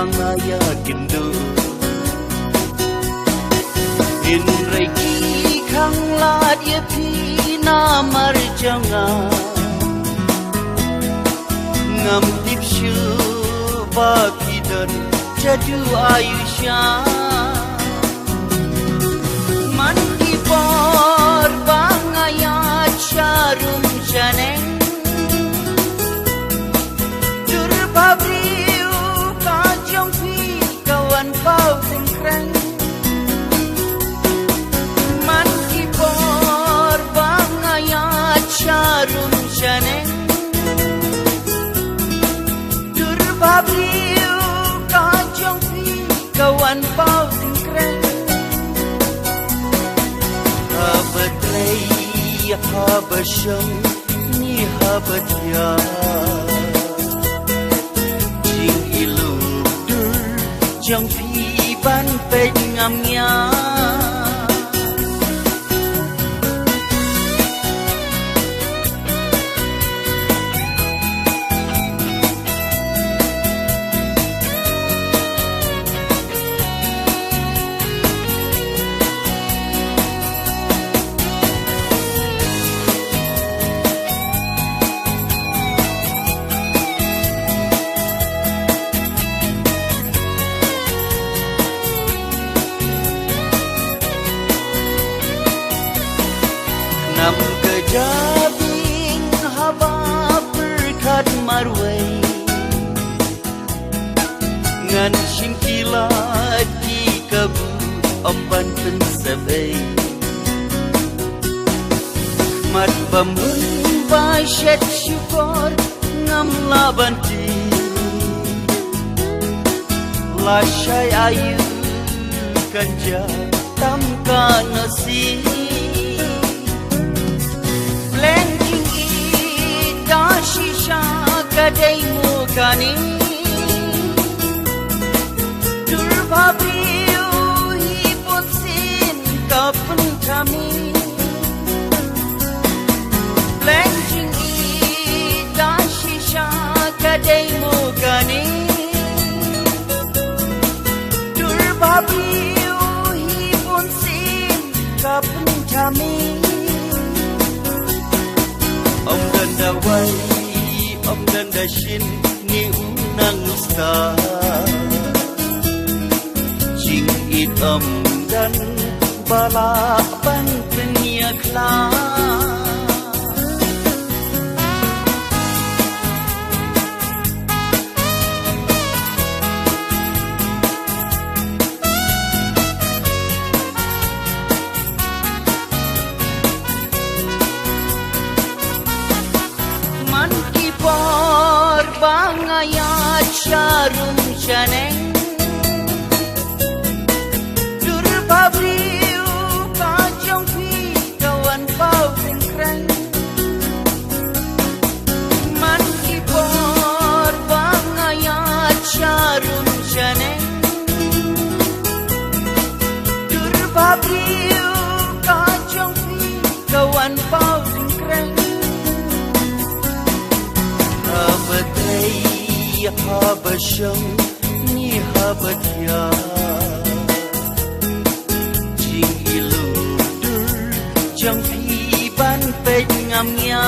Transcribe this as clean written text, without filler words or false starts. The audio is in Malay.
bangaya kendo in reiki khang la dia phi na mar janga ngam dip shu ba phi dan jadu ayusha man ki por bangaya charum janeng Babriu ka jong phi kawan pau sing krang man ki por bangaya charum janeng dur babriu ka jong phi kawan pau sing krang habatlei habasham ni habatya Jong phi ban pe ngam nya Nam kejabing haba berkat marwai ngan singkilat di kabu opan pensabai mat bambun basyat syukur ngam labanti lasyai ayu kanja tamka nasi Blending it, dashisha kadai mukani Durbabriu hipotsin kapentami Blending it, dashisha kadai mukani Durbabriu hipotsin kapentami Om danda wai, om danda shin ni unang usta Jing it om dan balapan penyiakla Bangaya charum janeng dur babriu ka jong phi kawan pau sing krang man ki por bangaya charum janeng dur babriu ka jong phi kawan pau sing krang Habatlei habasham ni habatya Jing ilu dur jang phi ban pe ngam nya